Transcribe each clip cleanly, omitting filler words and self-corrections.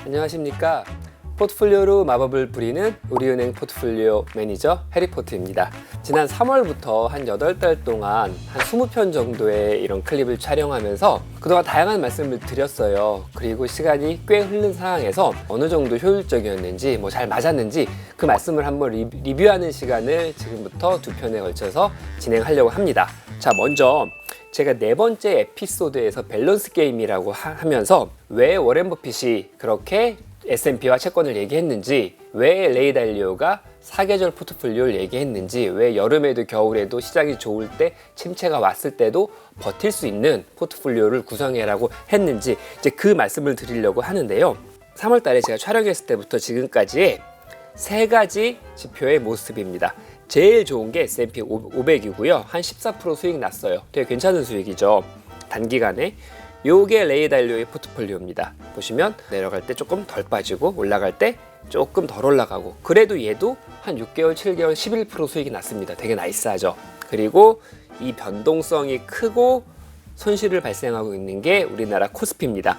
안녕하십니까. 포트폴리오로 마법을 부리는 우리은행 포트폴리오 매니저 해리포트입니다. 지난 3월부터 한 8달 동안 한 20편 정도의 이런 클립을 촬영하면서 그동안 다양한 말씀을 드렸어요. 그리고 시간이 꽤 흐른 상황에서 어느 정도 효율적이었는지 잘 맞았는지 그 말씀을 한번 리뷰하는 시간을 지금부터 2편에 걸쳐서 진행하려고 합니다. 자, 먼저 제가 4번째 에피소드에서 밸런스 게임이라고 하면서 왜 워렌 버핏이 그렇게 S&P와 채권을 얘기했는지, 왜 레이 달리오가 사계절 포트폴리오를 얘기했는지, 왜 여름에도 겨울에도 시장이 좋을 때 침체가 왔을 때도 버틸 수 있는 포트폴리오를 구성해라고 했는지 이제 그 말씀을 드리려고 하는데요. 3월 달에 제가 촬영했을 때부터 지금까지의 3가지 지표의 모습입니다. 제일 좋은 게 S&P 500이고요. 한 14% 수익 났어요. 되게 괜찮은 수익이죠. 단기간에. 요게 레이 달리오의 포트폴리오입니다. 보시면 내려갈 때 조금 덜 빠지고 올라갈 때 조금 덜 올라가고, 그래도 얘도 한 6개월, 7개월, 11% 수익이 났습니다. 되게 나이스하죠. 그리고 이 변동성이 크고 손실을 발생하고 있는 게 우리나라 코스피입니다.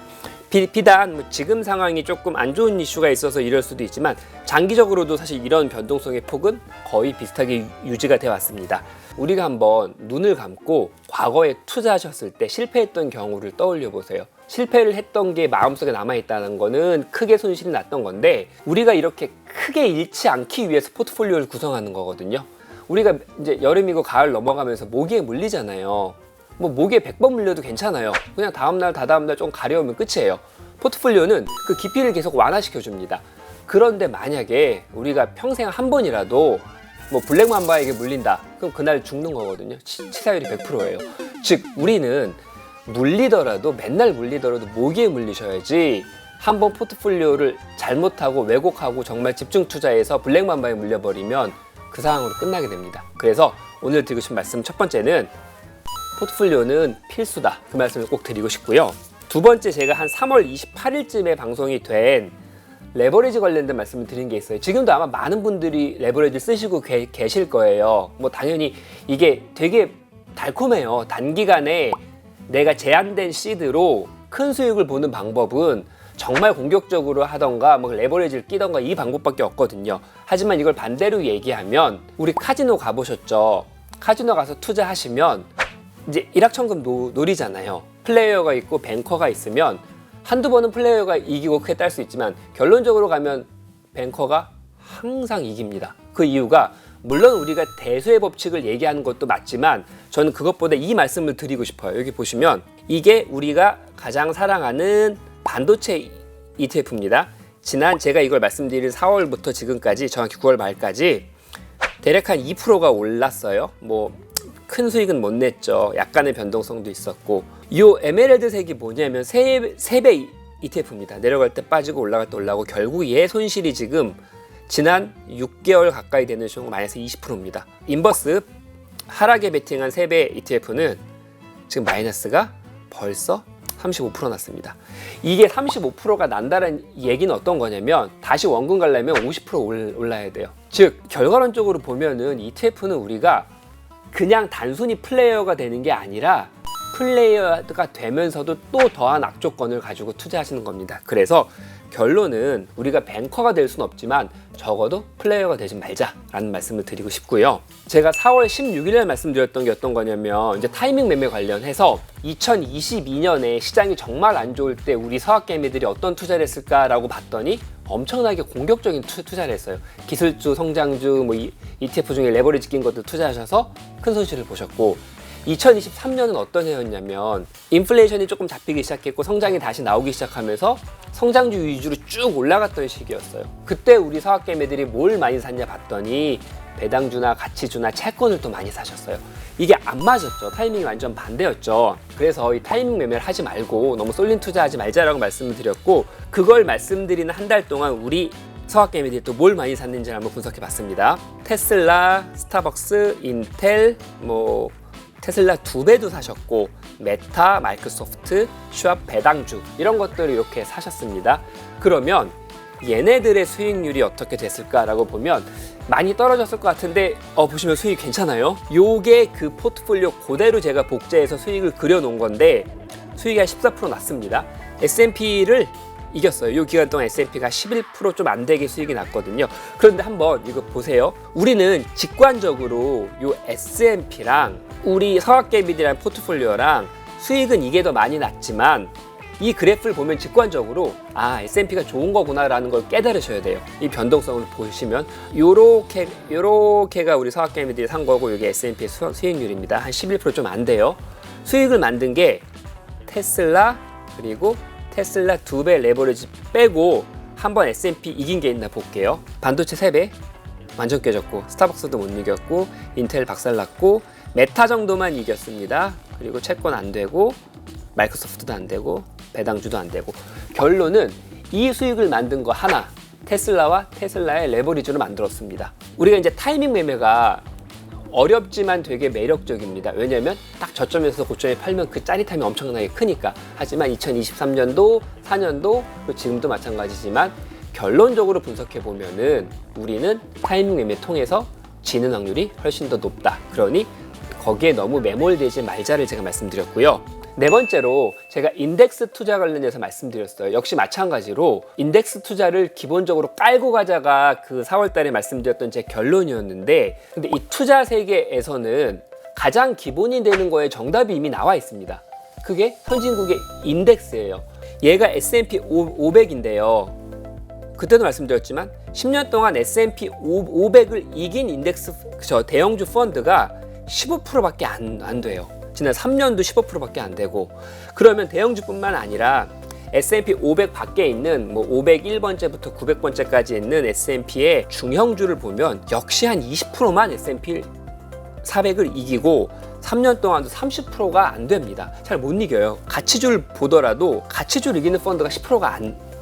비단 지금 상황이 조금 안 좋은 이슈가 있어서 이럴 수도 있지만 장기적으로도 사실 이런 변동성의 폭은 거의 비슷하게 유지가 되어 왔습니다. 우리가 한번 눈을 감고 과거에 투자하셨을 때 실패했던 경우를 떠올려 보세요. 실패를 했던 게 마음속에 남아있다는 거는 크게 손실이 났던 건데, 우리가 이렇게 크게 잃지 않기 위해서 포트폴리오를 구성하는 거거든요. 우리가 이제 여름이고 가을 넘어가면서 모기에 물리잖아요. 모기에 100번 물려도 괜찮아요. 그냥 다음날, 다다음날 좀 가려우면 끝이에요. 포트폴리오는 그 깊이를 계속 완화시켜 줍니다. 그런데 만약에 우리가 평생 한 번이라도 블랙맘바에게 물린다, 그럼 그날 죽는 거거든요. 치사율이 100%예요. 즉 우리는 물리더라도, 맨날 물리더라도 모기에 물리셔야지, 한번 포트폴리오를 잘못하고 왜곡하고 정말 집중 투자해서 블랙맘바에 물려버리면 그 상황으로 끝나게 됩니다. 그래서 오늘 드리고 싶은 말씀 첫 번째는 포트폴리오는 필수다, 그 말씀을 꼭 드리고 싶고요. 두 번째, 제가 한 3월 28일쯤에 방송이 된 레버리지 관련된 말씀을 드린 게 있어요. 지금도 아마 많은 분들이 레버리지 쓰시고 계실 거예요. 당연히 이게 되게 달콤해요. 단기간에 내가 제한된 시드로 큰 수익을 보는 방법은 정말 공격적으로 하던가 레버리지를 끼던가 이 방법밖에 없거든요. 하지만 이걸 반대로 얘기하면, 우리 카지노 가보셨죠? 카지노 가서 투자하시면 이제 일확천금 놀이잖아요. 플레이어가 있고 뱅커가 있으면 한두 번은 플레이어가 이기고 크게 딸 수 있지만 결론적으로 가면 뱅커가 항상 이깁니다. 그 이유가, 물론 우리가 대수의 법칙을 얘기하는 것도 맞지만 저는 그것보다 이 말씀을 드리고 싶어요. 여기 보시면 이게 우리가 가장 사랑하는 반도체 ETF입니다. 지난 제가 이걸 말씀드린 4월부터 지금까지, 정확히 9월 말까지 대략 한 2%가 올랐어요. 큰 수익은 못 냈죠. 약간의 변동성도 있었고, 이 에메랄드색이 뭐냐면 세배 ETF입니다. 내려갈 때 빠지고 올라갈 때 올라가고, 결국 얘 손실이 지금 지난 6개월 가까이 되는 시간 마이너스 20%입니다. 인버스 하락에 베팅한 세배 ETF는 지금 마이너스가 벌써 35% 났습니다. 이게 35%가 난다는 얘기는 어떤 거냐면, 다시 원금 가려면 50% 올라야 돼요. 즉 결과론적으로 보면은 ETF는 우리가 그냥 단순히 플레이어가 되는 게 아니라 플레이어가 되면서도 또 더한 악조건을 가지고 투자하시는 겁니다. 그래서 결론은 우리가 뱅커가 될 수는 없지만 적어도 플레이어가 되지 말자라는 말씀을 드리고 싶고요. 제가 4월 16일에 말씀드렸던 게 어떤 거냐면, 이제 타이밍 매매 관련해서 2022년에 시장이 정말 안 좋을 때 우리 서학개미들이 어떤 투자를 했을까라고 봤더니 엄청나게 공격적인 투자를 했어요. 기술주, 성장주, ETF 중에 레버리지 낀 것들 투자하셔서 큰 손실을 보셨고, 2023년은 어떤 해였냐면 인플레이션이 조금 잡히기 시작했고 성장이 다시 나오기 시작하면서 성장주 위주로 쭉 올라갔던 시기였어요. 그때 우리 서학개미들이 뭘 많이 샀냐 봤더니 배당주나 가치주나 채권을 또 많이 사셨어요. 이게 안 맞았죠. 타이밍이 완전 반대였죠. 그래서 이 타이밍 매매를 하지 말고 너무 쏠린 투자하지 말자라고 말씀을 드렸고, 그걸 말씀드리는 한 달 동안 우리 서학개미들이 또 뭘 많이 샀는지 한번 분석해 봤습니다. 테슬라, 스타벅스, 인텔, 테슬라 2배도 사셨고, 메타, 마이크로소프트, 슈왑 배당주, 이런 것들을 이렇게 사셨습니다. 그러면 얘네들의 수익률이 어떻게 됐을까라고 보면 많이 떨어졌을 것 같은데 보시면 수익 괜찮아요. 요게 그 포트폴리오 그대로 제가 복제해서 수익을 그려놓은 건데 수익이 한 14% 났습니다. S&P를 이겼어요. 이 기간 동안 S&P가 11% 좀 안 되게 수익이 났거든요. 그런데 한번 이거 보세요. 우리는 직관적으로 이 S&P랑 우리 서학개미들이랑 포트폴리오랑 수익은 이게 더 많이 났지만 이 그래프를 보면 직관적으로 S&P가 좋은 거구나라는 걸 깨달으셔야 돼요. 이 변동성을 보시면 요렇게가 우리 서학개미들이 산 거고 이게 S&P의 수익률입니다. 한 11% 좀 안 돼요. 수익을 만든 게 테슬라 그리고 테슬라 2배 레버리지 빼고 한번 S&P 이긴 게 있나 볼게요. 반도체 3배 완전 깨졌고 스타벅스도 못 이겼고 인텔 박살났고 메타 정도만 이겼습니다. 그리고 채권 안 되고 마이크로소프트도 안 되고 배당주도 안 되고 결론은 이 수익을 만든 거 하나 테슬라와 테슬라의 레버리지로 만들었습니다. 우리가 이제 타이밍 매매가 어렵지만 되게 매력적입니다. 왜냐하면 딱 저점에서 고점에 팔면 그 짜릿함이 엄청나게 크니까. 하지만 2023년도, 4년도, 그리고 지금도 마찬가지지만 결론적으로 분석해 보면은 우리는 타이밍 매매 통해서 지는 확률이 훨씬 더 높다. 그러니 거기에 너무 매몰되지 말자를 제가 말씀드렸고요. 네 번째로 제가 인덱스 투자 관련해서 말씀드렸어요. 역시 마찬가지로 인덱스 투자를 기본적으로 깔고 가자가 그 4월 달에 말씀드렸던 제 결론이었는데 근데 이 투자 세계에서는 가장 기본이 되는 거에 정답이 이미 나와 있습니다. 그게 선진국의 인덱스예요. 얘가 S&P 500인데요. 그때도 말씀드렸지만 10년 동안 S&P 500을 이긴 인덱스 대형주 펀드가 15%밖에 안 돼요. 지난 3년도 15%밖에 안 되고 그러면 대형주뿐만 아니라 S&P 500 밖에 있는 뭐 501번째부터 900번째까지 있는 S&P의 중형주를 보면 역시 한 20%만 S&P 400을 이기고 3년 동안도 30%가 안 됩니다. 잘 못 이겨요. 가치주를 보더라도 가치주를 이기는 펀드가 10%가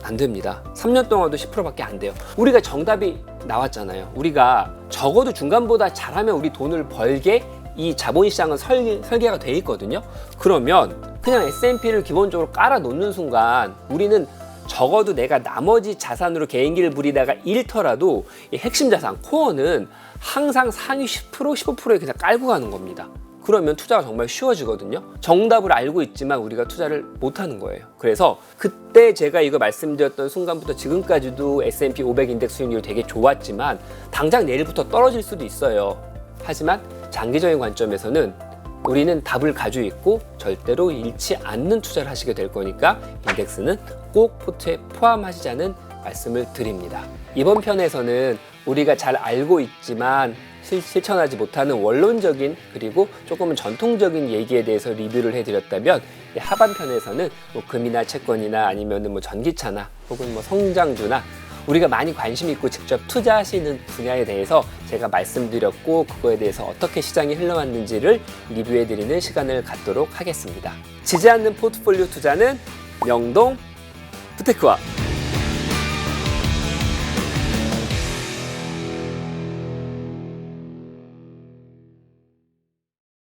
안 됩니다. 3년 동안도 10%밖에 안 돼요. 우리가 정답이 나왔잖아요. 우리가 적어도 중간보다 잘하면 우리 돈을 벌게 이 자본시장은 설계가 돼 있거든요. 그러면 그냥 S&P를 기본적으로 깔아 놓는 순간 우리는 적어도 내가 나머지 자산으로 개인기를 부리다가 잃더라도 이 핵심 자산 코어는 항상 상위 10% 15%에 그냥 깔고 가는 겁니다. 그러면 투자가 정말 쉬워지거든요. 정답을 알고 있지만 우리가 투자를 못하는 거예요. 그래서 그때 제가 이거 말씀드렸던 순간부터 지금까지도 S&P 500 인덱스 수익률이 되게 좋았지만 당장 내일부터 떨어질 수도 있어요. 하지만 장기적인 관점에서는 우리는 답을 가지고 있고 절대로 잃지 않는 투자를 하시게 될 거니까 인덱스는 꼭 포트에 포함하시자는 말씀을 드립니다. 이번 편에서는 우리가 잘 알고 있지만 실천하지 못하는 원론적인 그리고 조금은 전통적인 얘기에 대해서 리뷰를 해드렸다면 하반편에서는 뭐 금이나 채권이나 아니면 뭐 전기차나 혹은 뭐 성장주나 우리가 많이 관심 있고 직접 투자하시는 분야에 대해서 제가 말씀드렸고 그거에 대해서 어떻게 시장이 흘러왔는지를 리뷰해드리는 시간을 갖도록 하겠습니다. 지지 않는 포트폴리오 투자는 명동 부테크와